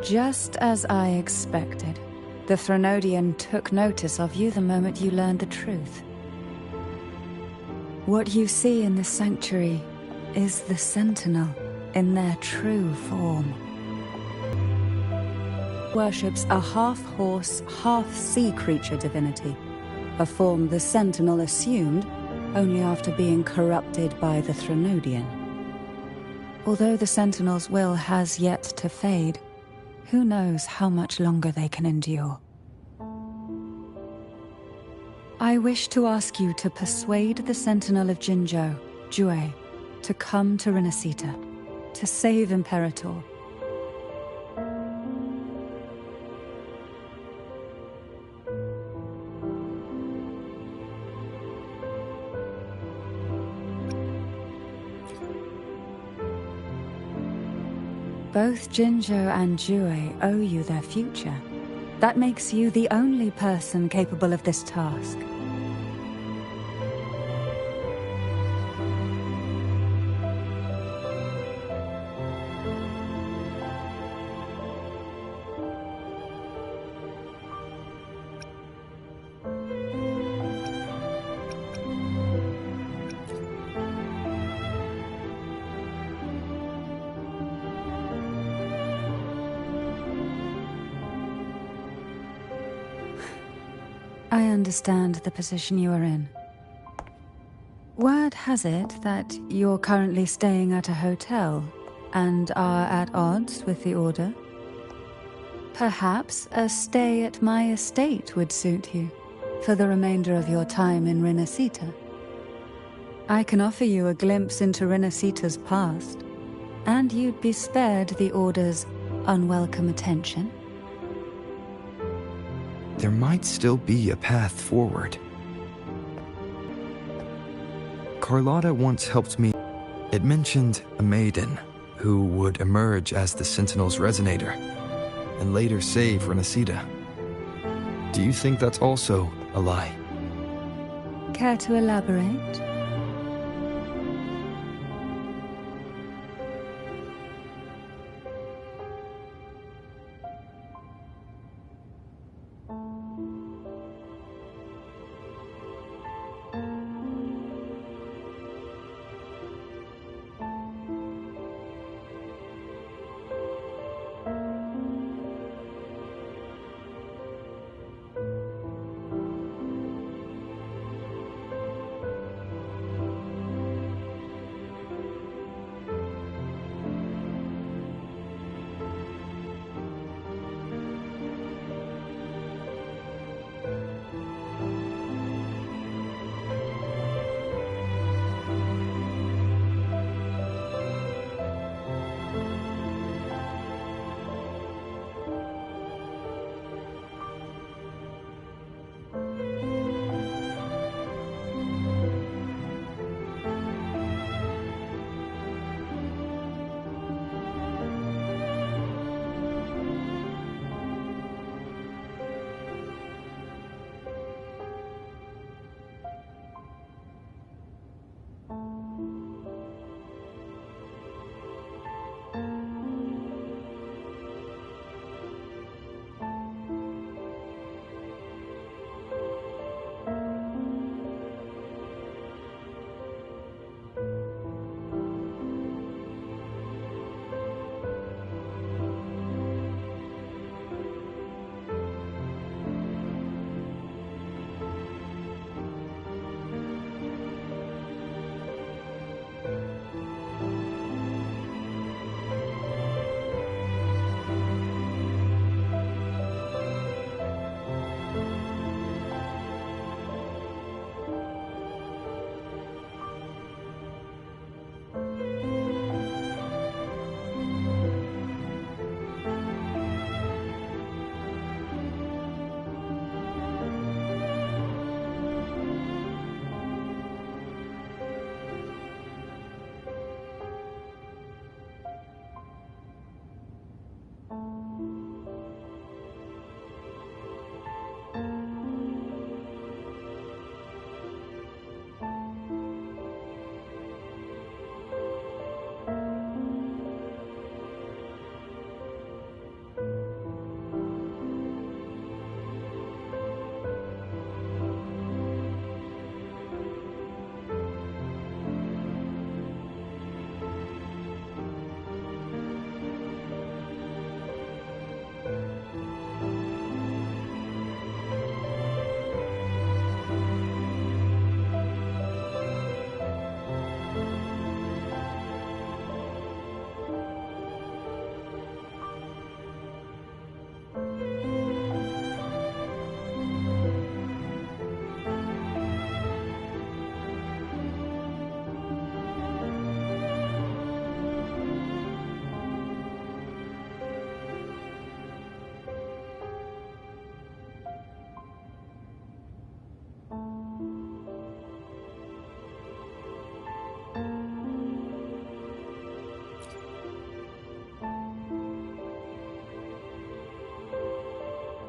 Just as I expected, the Threnodian took notice of you the moment you learned the truth. What you see in the sanctuary is the Sentinel in their true form. Worships a half-horse, half-sea creature divinity, a form the Sentinel assumed only after being corrupted by the Threnodian. Although the Sentinel's will has yet to fade, who knows how much longer they can endure. I wish to ask you to persuade the Sentinel of Jinzhou, Jue, to come to Renacita, to save Imperator. Both Jinzhou and Jue owe you their future. That makes you the only person capable of this task. I understand the position you are in. Word has it that you're currently staying at a hotel and are at odds with the Order. Perhaps a stay at my estate would suit you for the remainder of your time in Renacita. I can offer you a glimpse into Renacita's past, and you'd be spared the Order's unwelcome attention. There might still be a path forward. Carlotta once helped me. It mentioned a maiden who would emerge as the Sentinel's resonator and later save Renacita. Do you think that's also a lie? Care to elaborate?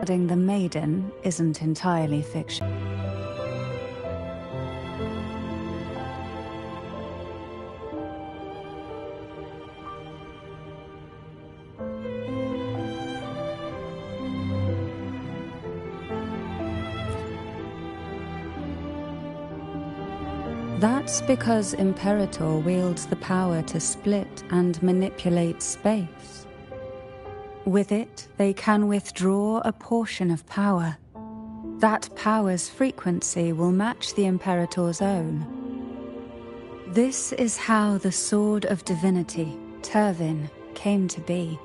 regarding the maiden isn't entirely fiction. That's because Imperator wields the power to split and manipulate space. With it, they can withdraw a portion of power. That power's frequency will match the Imperator's own. This is how the Sword of Divinity, Turvin, came to be.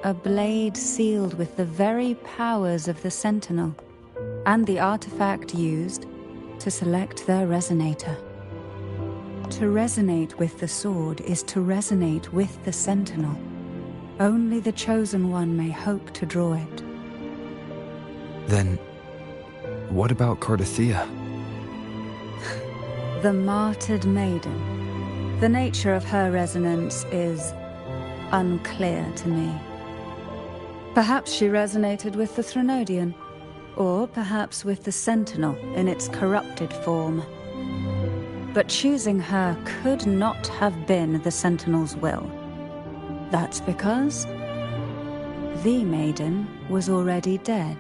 A blade sealed with the very powers of the Sentinel, and the artifact used to select their resonator. To resonate with the sword is to resonate with the Sentinel. Only the Chosen One may hope to draw it. Then, what about Cardathea? The martyred maiden. The nature of her resonance is unclear to me. Perhaps she resonated with the Threnodian, or perhaps with the Sentinel in its corrupted form. But choosing her could not have been the Sentinel's will. That's because the maiden was already dead.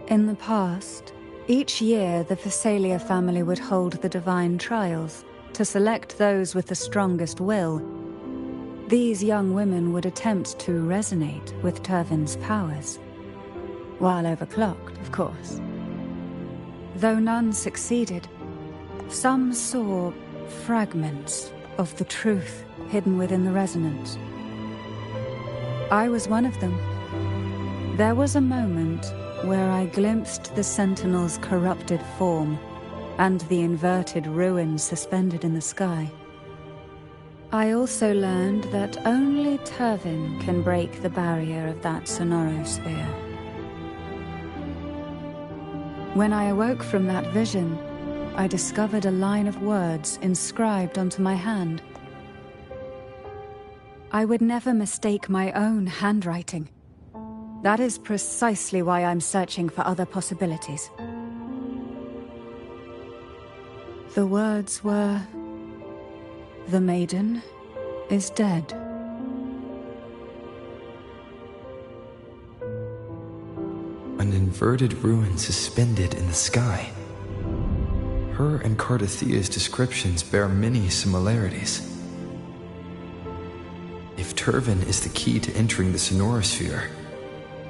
In the past, each year the Thessalia family would hold the divine trials to select those with the strongest will. These young women would attempt to resonate with Turvin's powers, while overclocked, of course. Though none succeeded, some saw fragments of the truth hidden within the resonance. I was one of them. There was a moment where I glimpsed the Sentinel's corrupted form and the inverted ruins suspended in the sky. I also learned that only Turvin can break the barrier of that sonorosphere. When I awoke from that vision, I discovered a line of words inscribed onto my hand. I would never mistake my own handwriting. That is precisely why I'm searching for other possibilities. The words were, "The maiden is dead." An inverted ruin suspended in the sky. Her and Cardathea's descriptions bear many similarities. If Turvin is the key to entering the sonorosphere,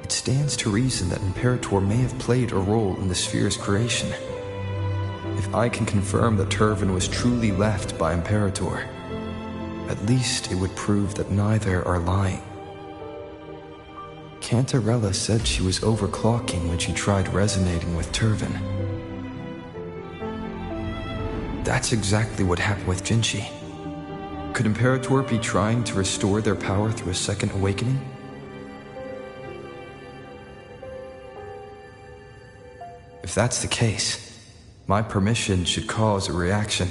it stands to reason that Imperator may have played a role in the sphere's creation. If I can confirm that Turvin was truly left by Imperator, at least it would prove that neither are lying. Cantarella said she was overclocking when she tried resonating with Turvin. That's exactly what happened with Jinchi. Could Imperator be trying to restore their power through a second awakening? If that's the case, my permission should cause a reaction.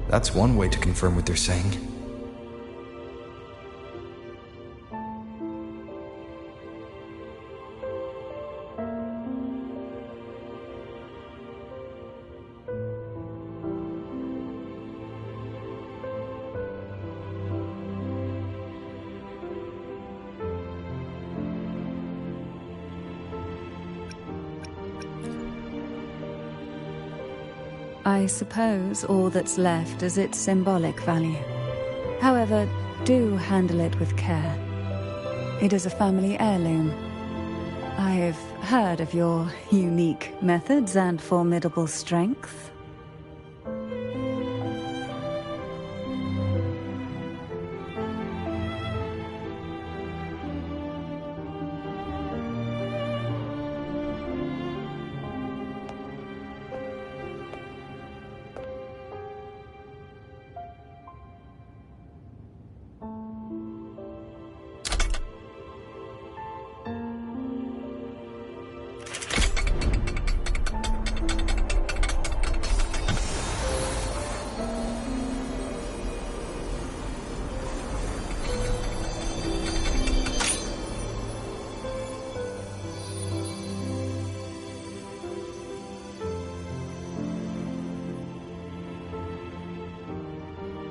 That's one way to confirm what they're saying. I suppose all that's left is its symbolic value. However, do handle it with care. It is a family heirloom. I've heard of your unique methods and formidable strength.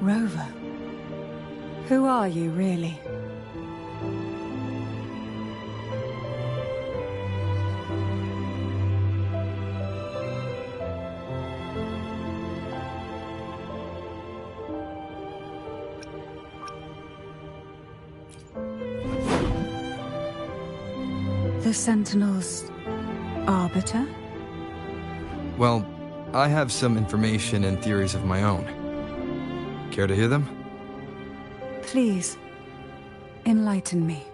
Rover, who are you really? The Sentinel's arbiter? Well, I have some information and theories of my own. Care to hear them? Please, enlighten me.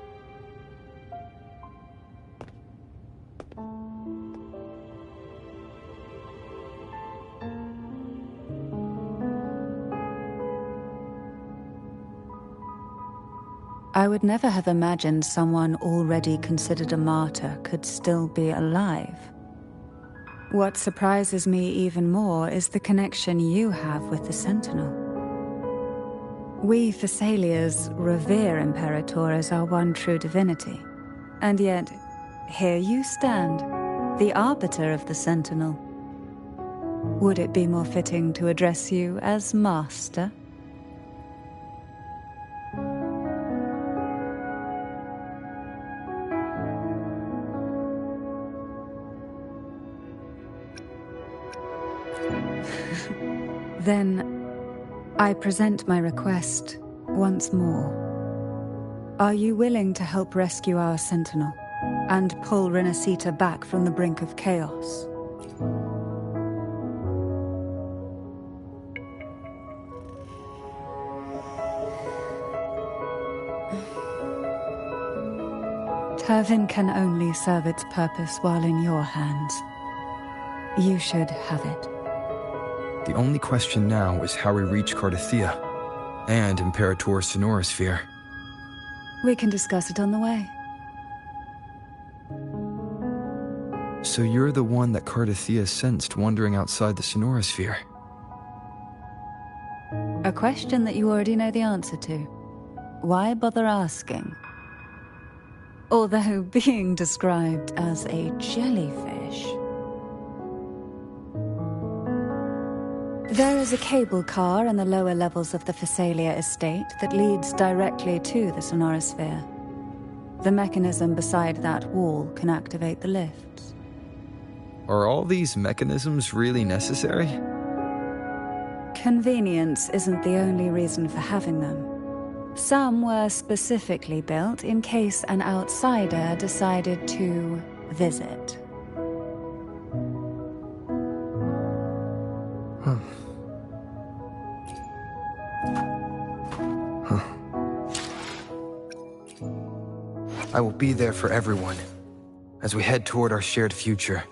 I would never have imagined someone already considered a martyr could still be alive. What surprises me even more is the connection you have with the Sentinel. We Thessalians revere Imperator as our one true divinity, and yet, here you stand, the arbiter of the Sentinel. Would it be more fitting to address you as Master? Then, I present my request once more. Are you willing to help rescue our Sentinel and pull Renacita back from the brink of chaos? Turvin can only serve its purpose while in your hands. You should have it. The only question now is how we reach Cardathia and Imperator's Sonorosphere. We can discuss it on the way. So you're the one that Cardathia sensed wandering outside the Sonorosphere? A question that you already know the answer to. Why bother asking? Although being described as a jellyfish. There is a cable car in the lower levels of the Thessalia estate that leads directly to the Sonorosphere. The mechanism beside that wall can activate the lifts. Are all these mechanisms really necessary? Convenience isn't the only reason for having them. Some were specifically built in case an outsider decided to visit. I will be there for everyone as we head toward our shared future,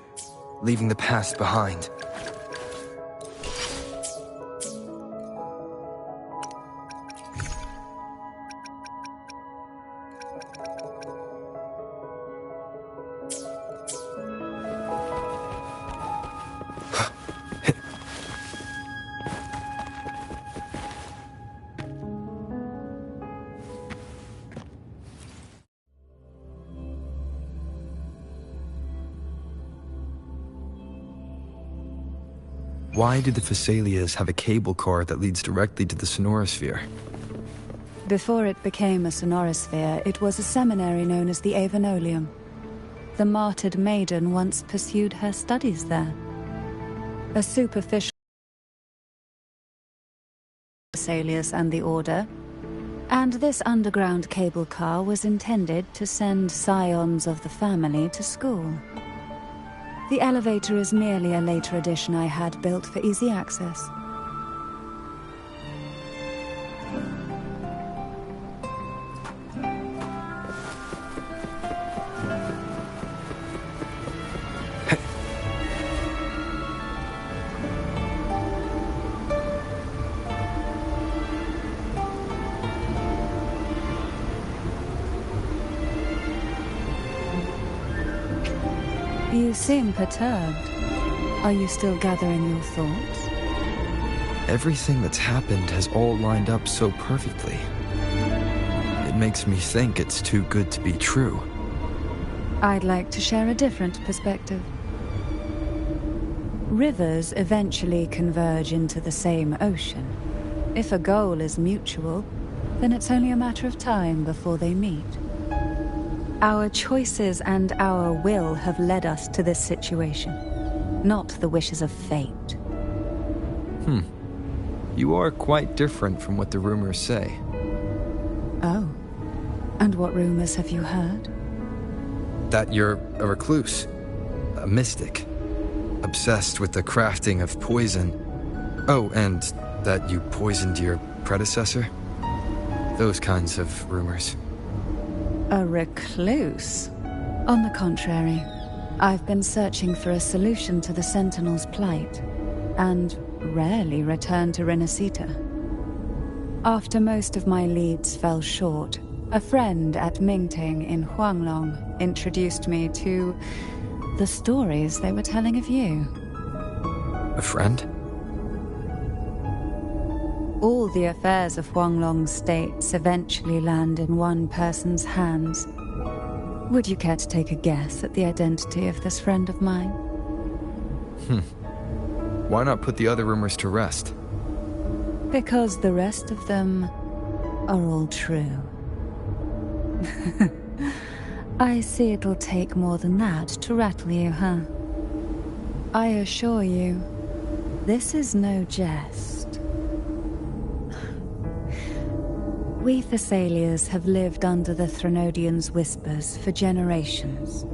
leaving the past behind. Why do the Thessalians have a cable car that leads directly to the Sonorosphere? Before it became a Sonorosphere, it was a seminary known as the Avenolium. The martyred maiden once pursued her studies there. A superficial Thessalius and the Order, and this underground cable car was intended to send scions of the family to school. The elevator is merely a later addition I had built for easy access. You seem perturbed. Are you still gathering your thoughts? Everything that's happened has all lined up so perfectly. It makes me think it's too good to be true. I'd like to share a different perspective. Rivers eventually converge into the same ocean. If a goal is mutual, then it's only a matter of time before they meet. Our choices and our will have led us to this situation, not the wishes of fate. You are quite different from what the rumors say. Oh. And what rumors have you heard? That you're a recluse, a mystic, obsessed with the crafting of poison. Oh, and that you poisoned your predecessor? Those kinds of rumors. A recluse? On the contrary, I've been searching for a solution to the Sentinel's plight, and rarely return to Renacita. After most of my leads fell short, a friend at Mingting in Huanglong introduced me to the stories they were telling of you. A friend? All the affairs of Huanglong states eventually land in one person's hands. Would you care to take a guess at the identity of this friend of mine? Why not put the other rumors to rest? Because the rest of them are all true. I see it'll take more than that to rattle you, huh? I assure you, this is no jest. We Thessalians have lived under the Threnodians' whispers for generations.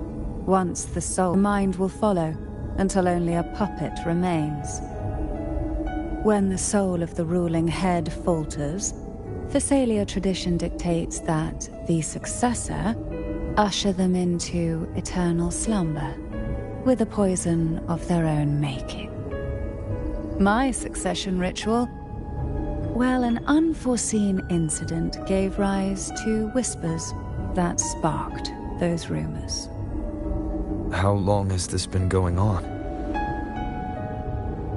Once the soul, the mind will follow, until only a puppet remains. When the soul of the ruling head falters, Thessalia tradition dictates that the successor usher them into eternal slumber, with a poison of their own making. My succession ritual? Well, an unforeseen incident gave rise to whispers that sparked those rumors. How long has this been going on?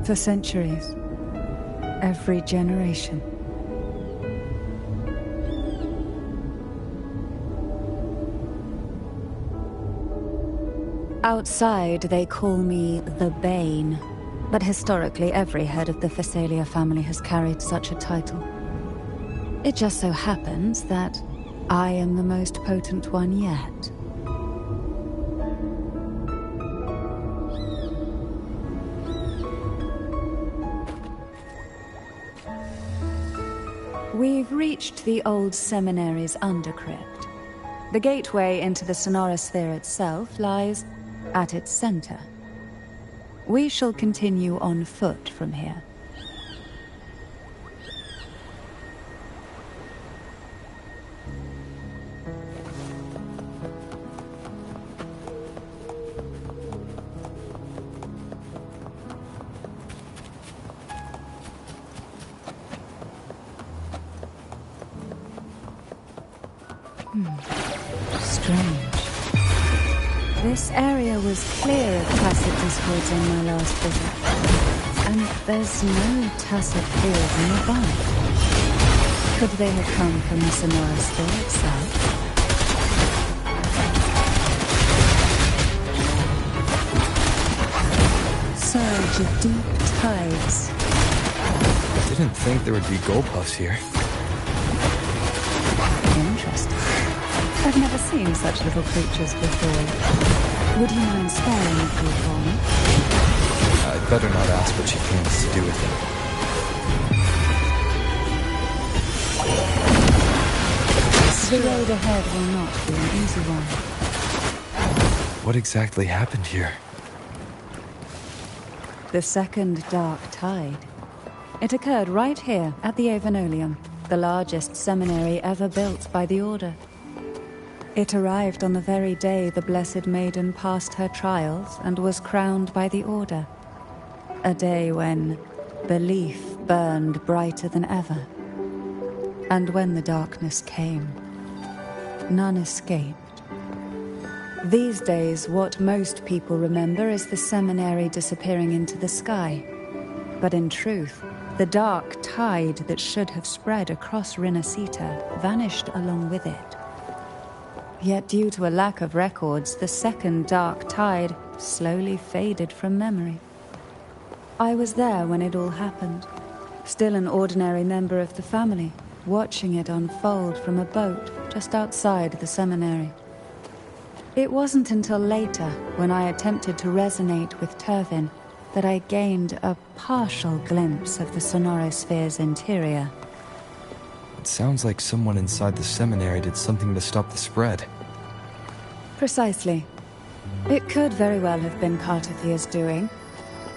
For centuries. Every generation. Outside, they call me the Bane, but historically every head of the Thessalia family has carried such a title. It just so happens that I am the most potent one yet. We've reached the old seminary's undercrypt. The gateway into the Sonorosphere itself lies at its center. We shall continue on foot from here. Strange. This area was clear of tacit discords on my last visit, and there's no tacit field nearby. Could they have come from the Sonorosphere itself? Surge of deep tides. I didn't think there would be goldpuffs here. Interesting. I've never seen such little creatures before. Would you mind sparing a few for me? I'd better not ask what she plans to do with them. The road ahead will not be an easy one. What exactly happened here? The second dark tide. It occurred right here at the Avenolium, the largest seminary ever built by the Order. It arrived on the very day the Blessed Maiden passed her trials and was crowned by the Order. A day when belief burned brighter than ever. And when the darkness came, none escaped. These days, what most people remember is the seminary disappearing into the sky. But in truth, the dark tide that should have spread across Renacita vanished along with it. Yet due to a lack of records, the second dark tide slowly faded from memory. I was there when it all happened, Still an ordinary member of the family, watching it unfold from a boat just outside the seminary. It wasn't until later, when I attempted to resonate with Turvin, that I gained a partial glimpse of the sonorosphere's interior. It sounds like someone inside the seminary did something to stop the spread. Precisely. It could very well have been Kartathia's doing,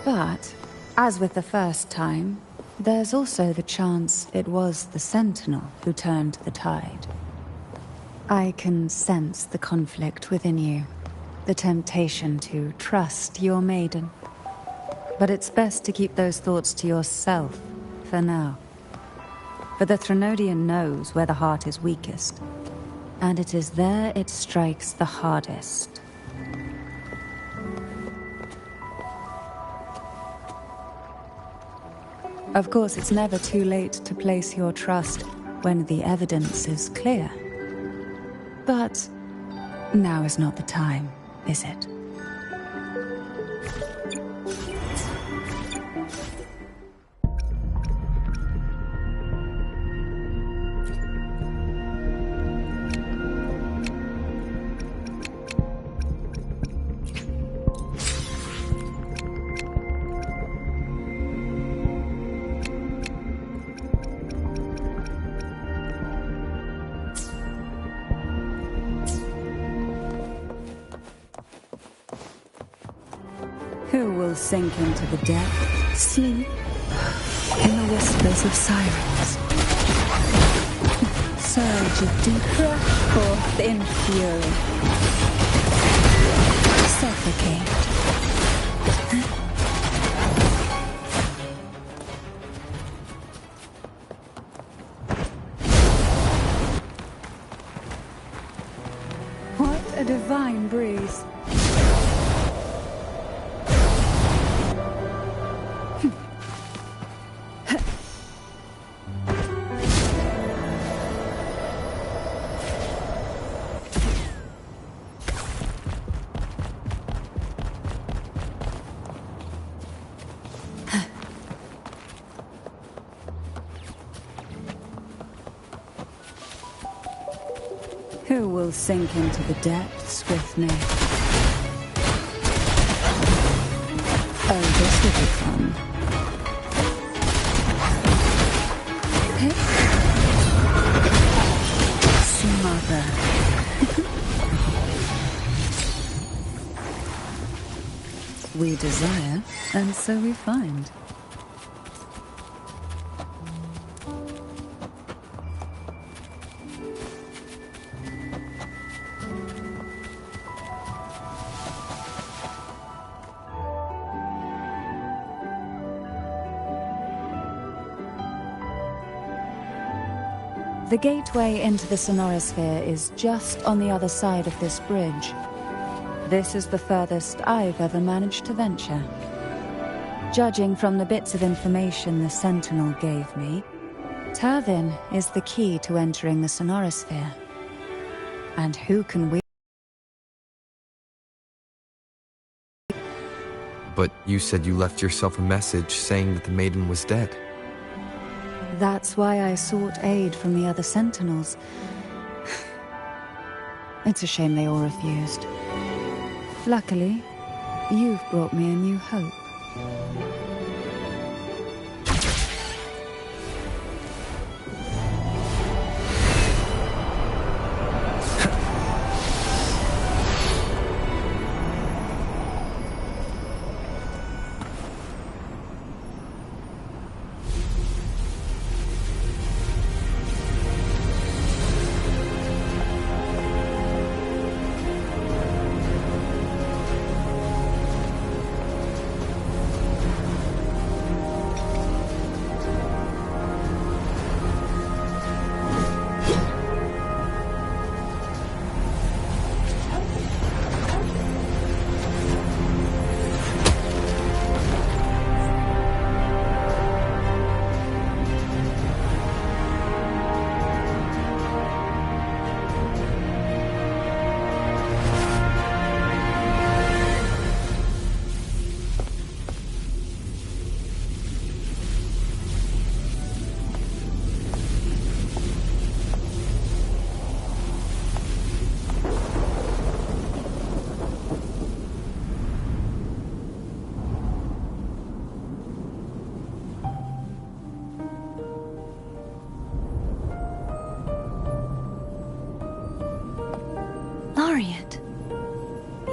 but, as with the first time, there's also the chance it was the Sentinel who turned the tide. I can sense the conflict within you, the temptation to trust your maiden. But it's best to keep those thoughts to yourself, for now. For the Threnodian knows where the heart is weakest, and it is there it strikes the hardest. Of course, it's never too late to place your trust when the evidence is clear. But now is not the time, is it? Who will sink into the depth, sleep, in the whispers of sirens? Surge of deep rush forth in fury. Suffocate. What a divine breeze. Who will sink into the depths with me? Oh, this will be fun. Hey? Smother. We desire, and so we find. The gateway into the sonorosphere is just on the other side of this bridge. This is the furthest I've ever managed to venture. Judging from the bits of information the Sentinel gave me, Turvin is the key to entering the sonorosphere. And who can we... But you said you left yourself a message saying that the maiden was dead. That's why I sought aid from the other Sentinels. It's a shame they all refused. Luckily, you've brought me a new hope.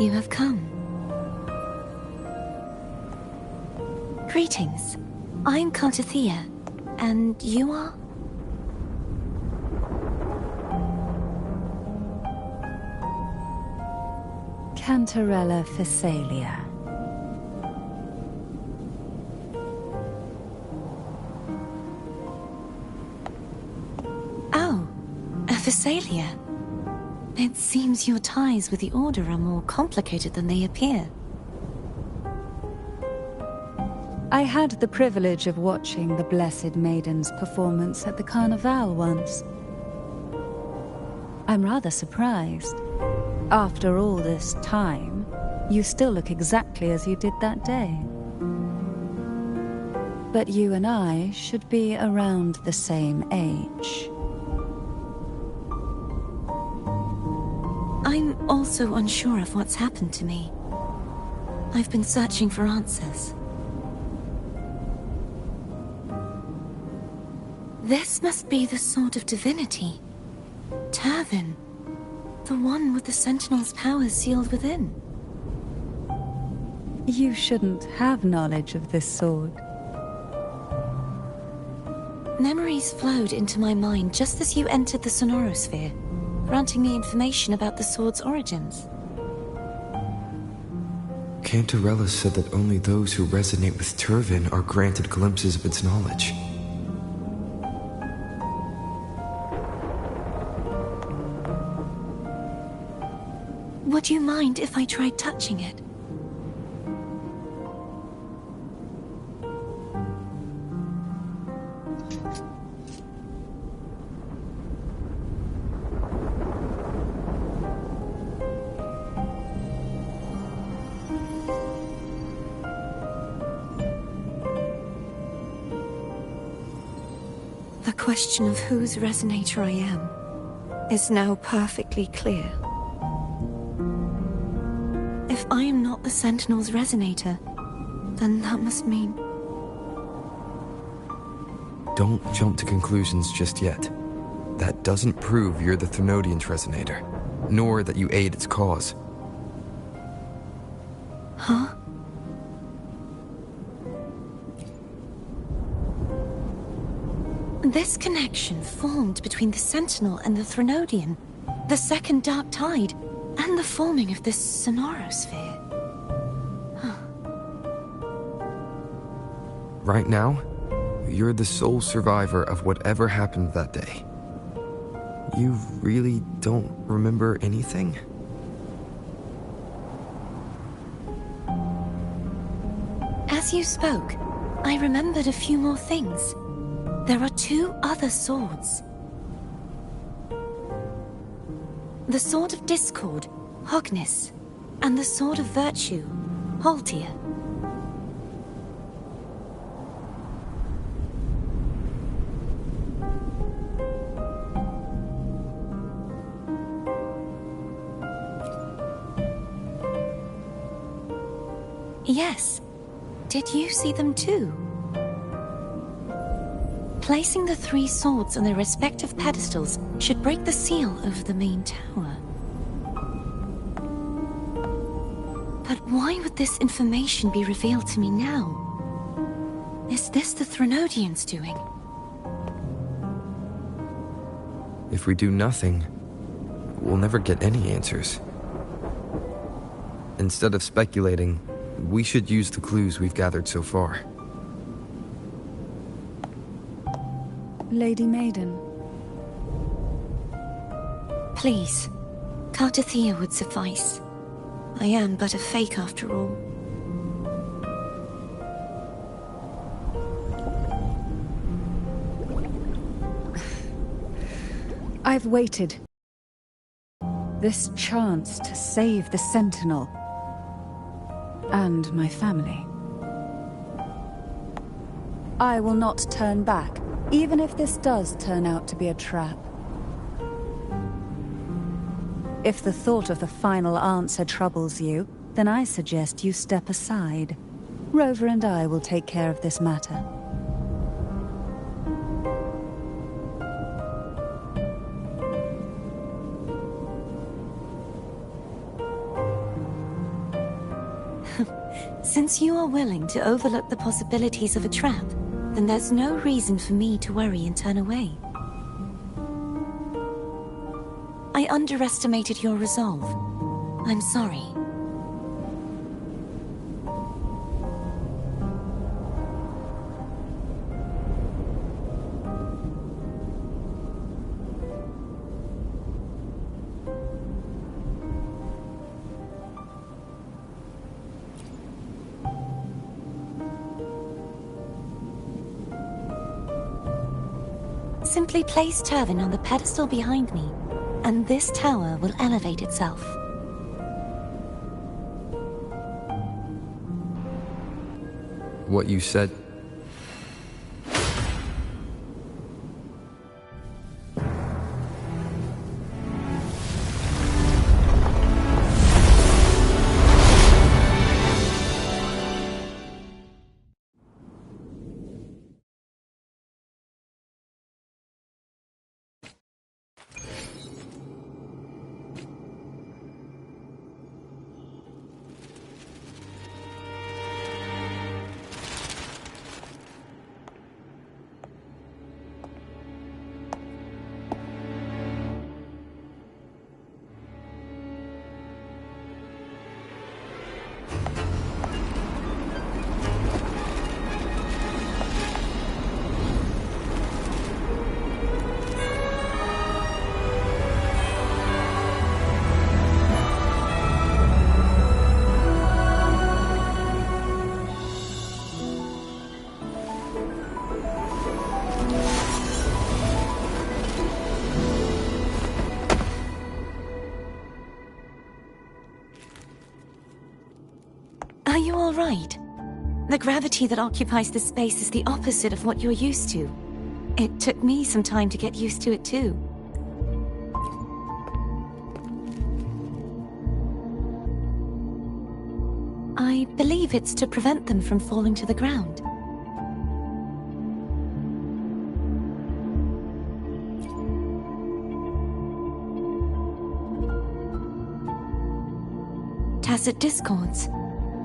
You have come. Greetings. I'm Cartathea, and you are? Cantarella Phasalia. Oh, a Phasalia. It seems your ties with the Order are more complicated than they appear. I had the privilege of watching the Blessed Maiden's performance at the Carnival once. I'm rather surprised. After all this time, you still look exactly as you did that day. But you and I should be around the same age. I'm also unsure of what's happened to me. I've been searching for answers. This must be the Sword of Divinity. Turvin. The one with the Sentinel's powers sealed within. You shouldn't have knowledge of this sword. Memories flowed into my mind just as you entered the Sonorosphere, granting me information about the sword's origins. Cantarella said that only those who resonate with Turvin are granted glimpses of its knowledge. Would you mind if I tried touching it? The question of whose resonator I am is now perfectly clear. If I am not the Sentinel's resonator, then that must mean... Don't jump to conclusions just yet. That doesn't prove you're the Thenodian's resonator, nor that you aid its cause. Huh? This connection formed between the Sentinel and the Thenodian, the second Dark Tide, and the forming of this Sonorosphere. Right now, you're the sole survivor of whatever happened that day. You really don't remember anything? As you spoke, I remembered a few more things. There are two other swords. The Sword of Discord, Hognis, and the Sword of Virtue, Haltia. Yes. Did you see them too? Placing the three swords on their respective pedestals should break the seal over the main tower. But why would this information be revealed to me now? Is this the Thenodian's doing? If we do nothing, we'll never get any answers. Instead of speculating, we should use the clues we've gathered so far. Lady Maiden. Please, Cartathea would suffice. I am but a fake after all. I've waited. This chance to save the Sentinel. And my family. I will not turn back, even if this does turn out to be a trap. If the thought of the final answer troubles you, then I suggest you step aside. Rover and I will take care of this matter. Since you are willing to overlook the possibilities of a trap, then there's no reason for me to worry and turn away. I underestimated your resolve. I'm sorry. Simply place Turvin on the pedestal behind me, and this tower will elevate itself. What you said. Are you all right? The gravity that occupies this space is the opposite of what you're used to. It took me some time to get used to it too. I believe it's to prevent them from falling to the ground. Tacit discords,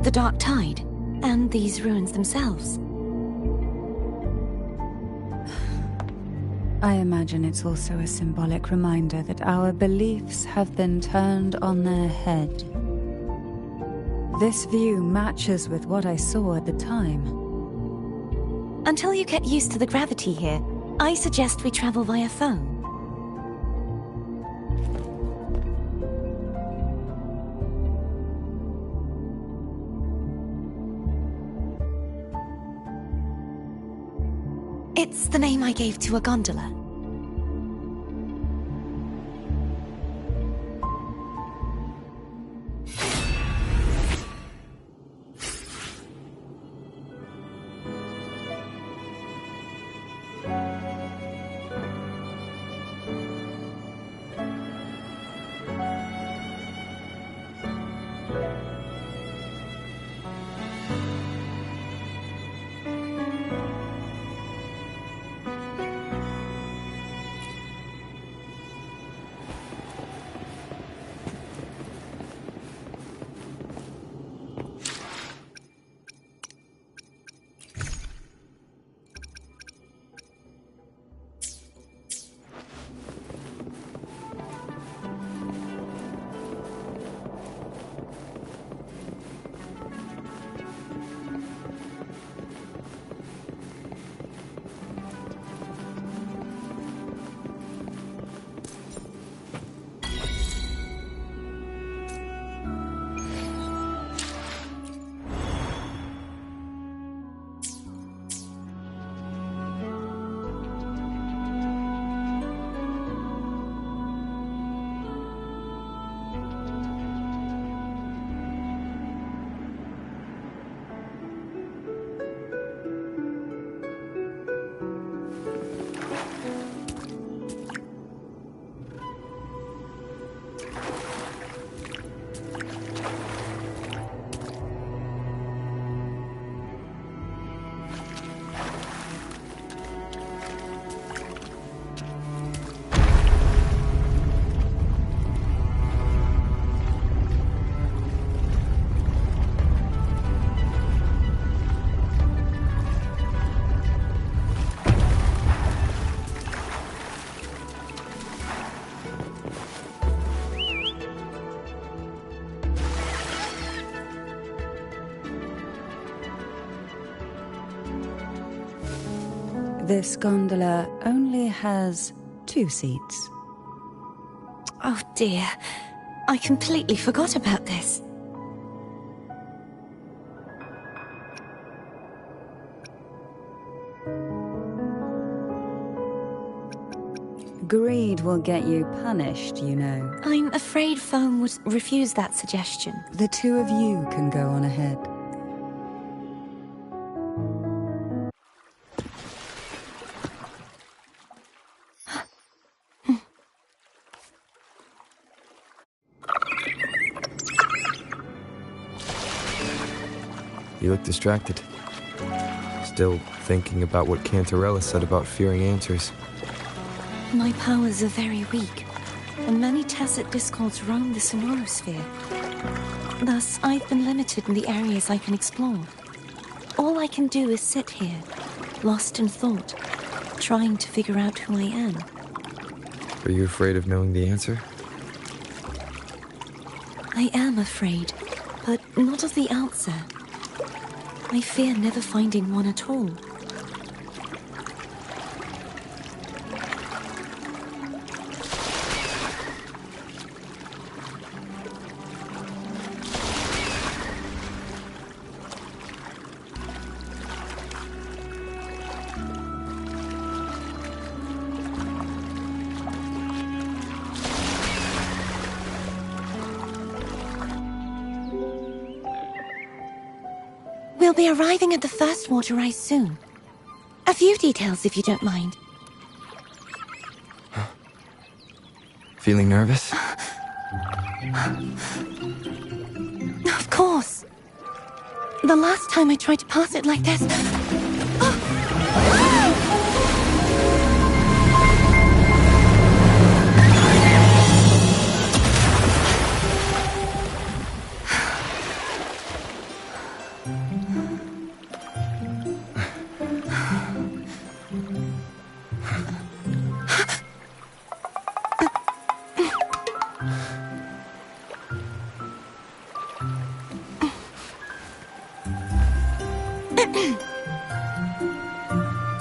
the dark tide, and these ruins themselves. I imagine it's also a symbolic reminder that our beliefs have been turned on their head. This view matches with what I saw at the time. Until you get used to the gravity here, I suggest we travel via phone. It's the name I gave to a gondola. This gondola only has 2 seats. Oh dear, I completely forgot about this. Greed will get you punished, you know. I'm afraid Foam would refuse that suggestion. The 2 of you can go on ahead. You look distracted. Still thinking about what Cantarella said about fearing answers. My powers are very weak, and many tacit discords roam the sonorosphere. Thus, I've been limited in the areas I can explore. All I can do is sit here, lost in thought, trying to figure out who I am. Are you afraid of knowing the answer? I am afraid, but not of the answer. I fear never finding one at all. We'll be arriving at the first water rise soon. A few details, if you don't mind. Feeling nervous? Of course. The last time I tried to pass it like this...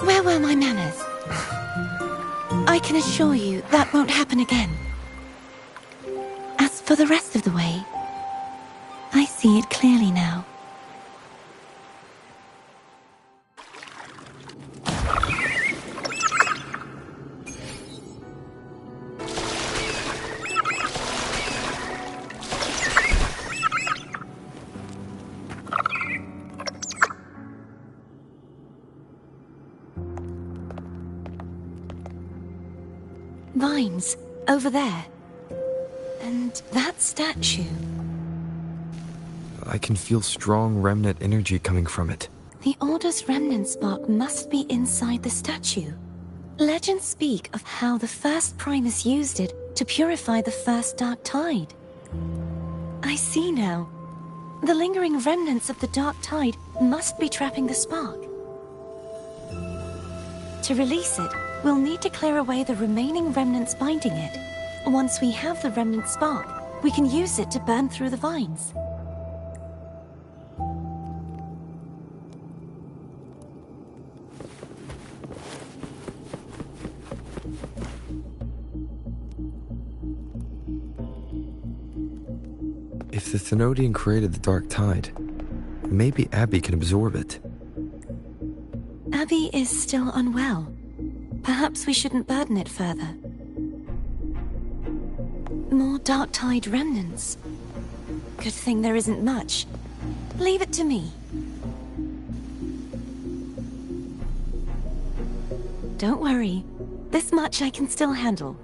Where were my manners? I can assure you that won't happen again. As for the rest of the way, I see it clearly now. Vines, over there. And that statue. I can feel strong remnant energy coming from it. The Order's remnant spark must be inside the statue. Legends speak of how the first Primus used it to purify the first Dark Tide. I see now. The lingering remnants of the Dark Tide must be trapping the spark. To release it, we'll need to clear away the remaining remnants binding it. Once we have the remnant spark, we can use it to burn through the vines. If the Thenodian created the Dark Tide, maybe Abby can absorb it. Abby is still unwell. Perhaps we shouldn't burden it further. More Dark Tide remnants. Good thing there isn't much. Leave it to me. Don't worry. This much I can still handle.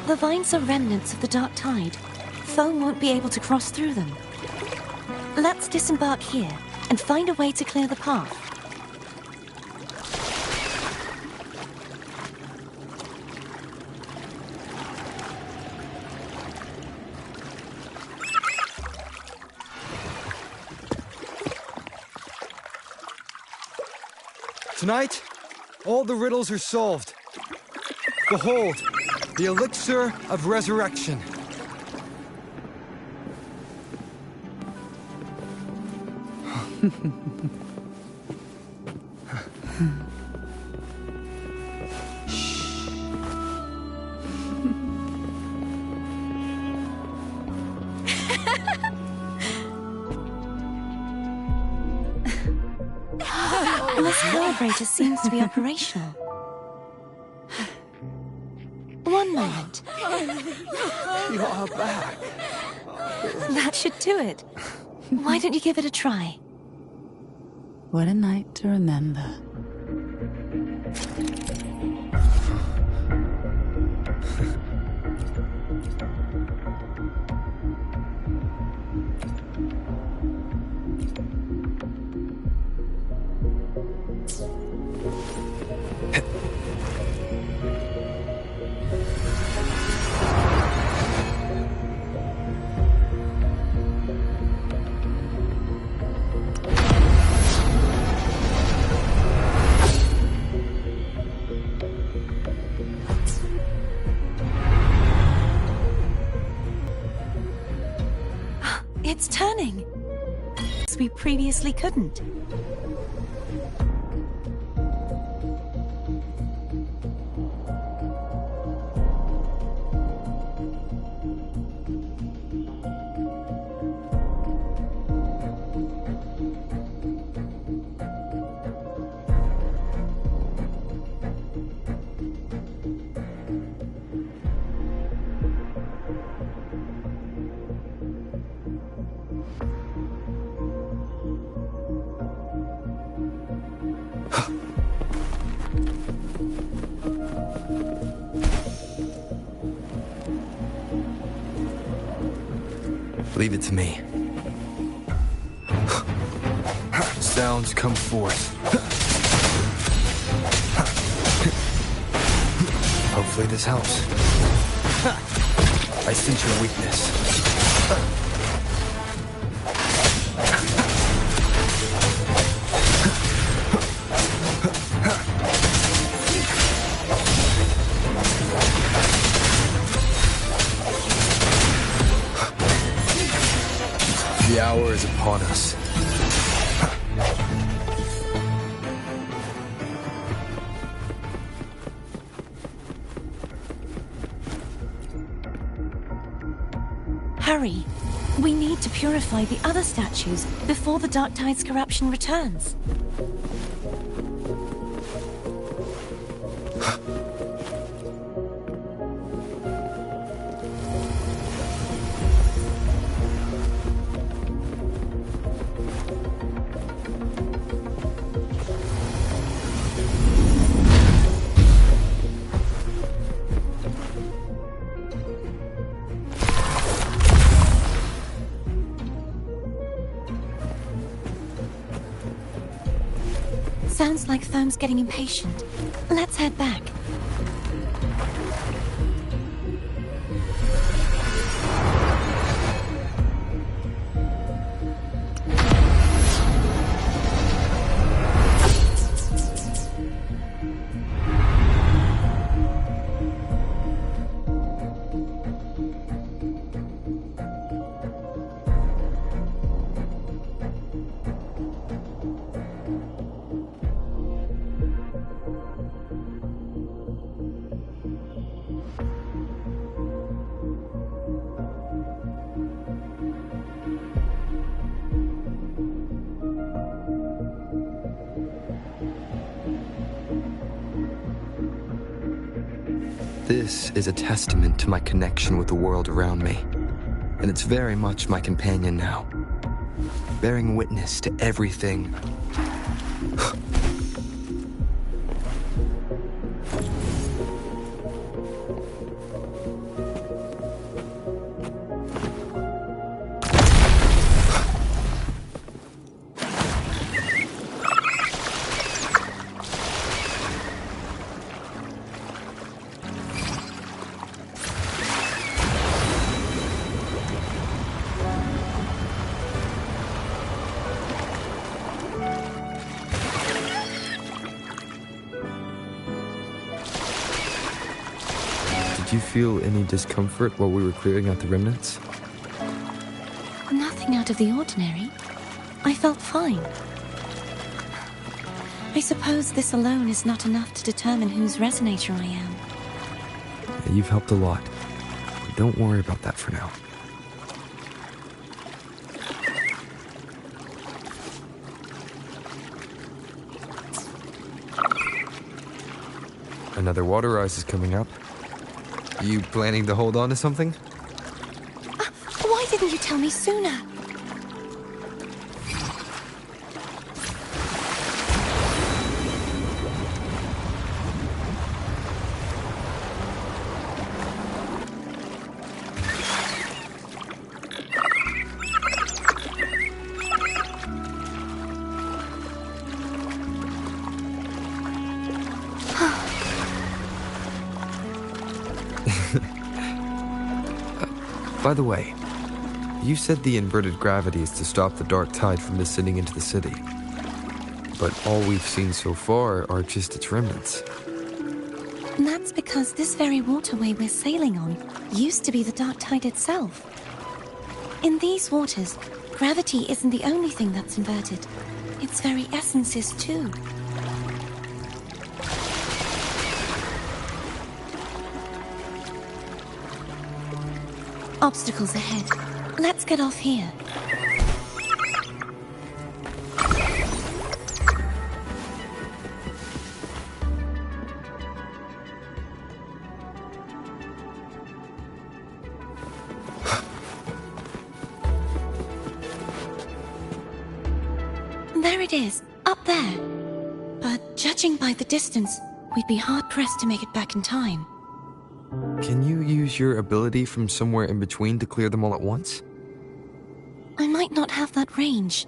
The vines are remnants of the dark tide. Foam won't be able to cross through them. Let's disembark here and find a way to clear the path. Tonight, all the riddles are solved. Behold, the elixir of resurrection. This calibrator seems to be operational. One moment. You are back. That should do it. Why don't you give it a try? What a night to remember. It's turning. We previously couldn't. Leave it to me. Sounds come forth. Hopefully this helps. I sense your weakness. The hour is upon us. Hurry. We need to purify the other statues before the Dark Tide's corruption returns. Sounds like Foam's getting impatient. Let's head back. This is a testament to my connection with the world around me, and it's very much my companion now, bearing witness to everything. Did you feel any discomfort while we were clearing out the remnants? Nothing out of the ordinary. I felt fine. I suppose this alone is not enough to determine whose resonator I am. You've helped a lot. But don't worry about that for now. Another water rise is coming up. You planning to hold on to something? Why didn't you tell me sooner? By the way, you said the inverted gravity is to stop the dark tide from descending into the city. But all we've seen so far are just its remnants. And that's because this very waterway we're sailing on used to be the dark tide itself. In these waters, gravity isn't the only thing that's inverted. Its very essence is too. Obstacles ahead. Let's get off here. There it is, up there. But judging by the distance, we'd be hard-pressed to make it back in time. Can you use your ability from somewhere in between to clear them all at once? I might not have that range.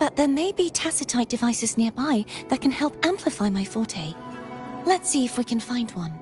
But there may be tacitite devices nearby that can help amplify my forte. Let's see if we can find one.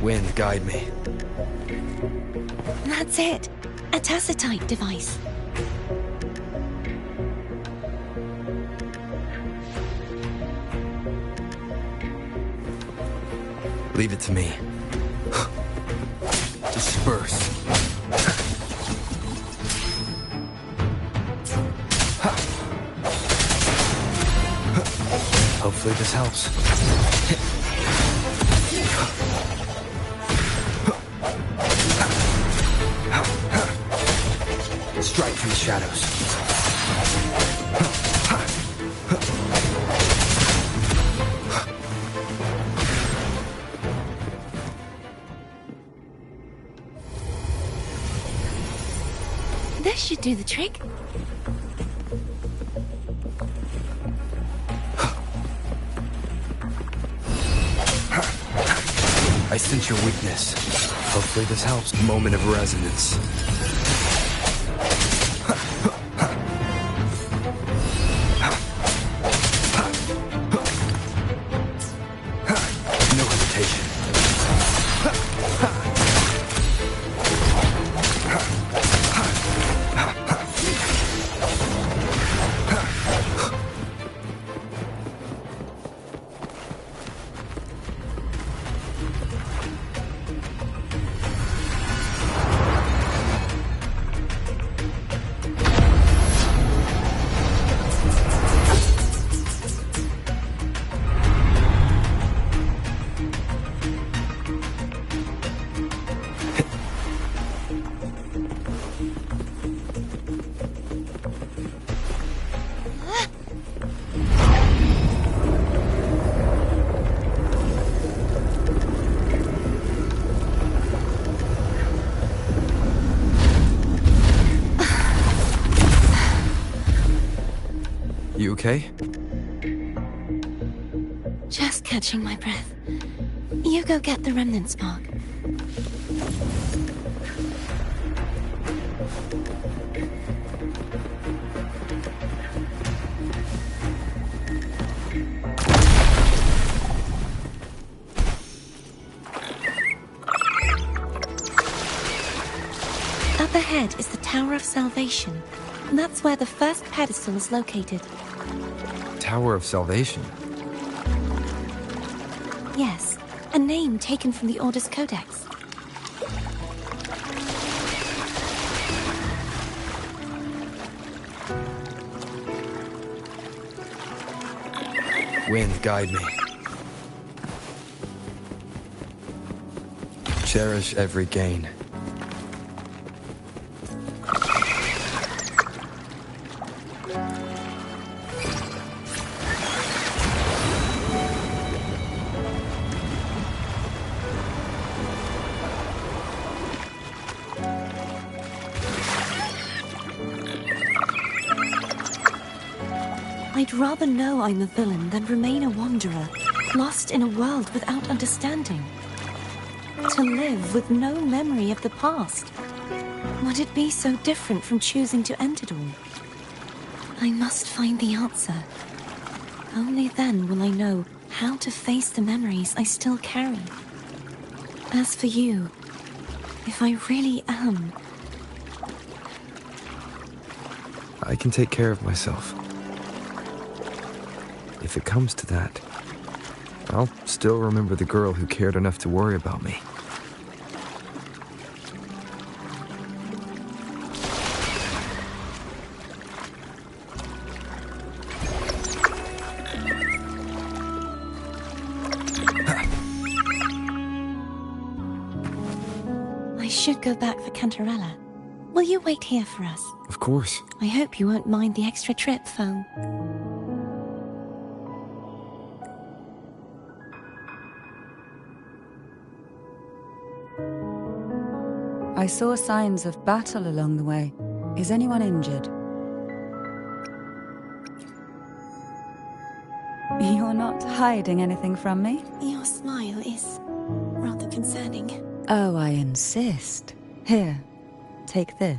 Wind, guide me. That's it. A tacitite device. Leave it to me. Disperse. Hopefully this helps. Strike from the shadows. This should do the trick. I sense your weakness. Hopefully this helps. Moment of resonance. No hesitation. okay? Just catching my breath. You go get the remnant spark. Up ahead is the Tower of Salvation. That's where the first pedestal is located. Tower of Salvation? Yes, a name taken from the Order's Codex. Wind, guide me. Cherish every gain. I'd rather know I'm a villain than remain a wanderer, lost in a world without understanding. To live with no memory of the past. Would it be so different from choosing to end it all? I must find the answer. Only then will I know how to face the memories I still carry. As for you, if I really am... I can take care of myself. If it comes to that, I'll still remember the girl who cared enough to worry about me. I should go back for Cantarella. Will you wait here for us? Of course. I hope you won't mind the extra trip, Foe. I saw signs of battle along the way. Is anyone injured? You're not hiding anything from me? Your smile is rather concerning. Oh, I insist. Here, take this.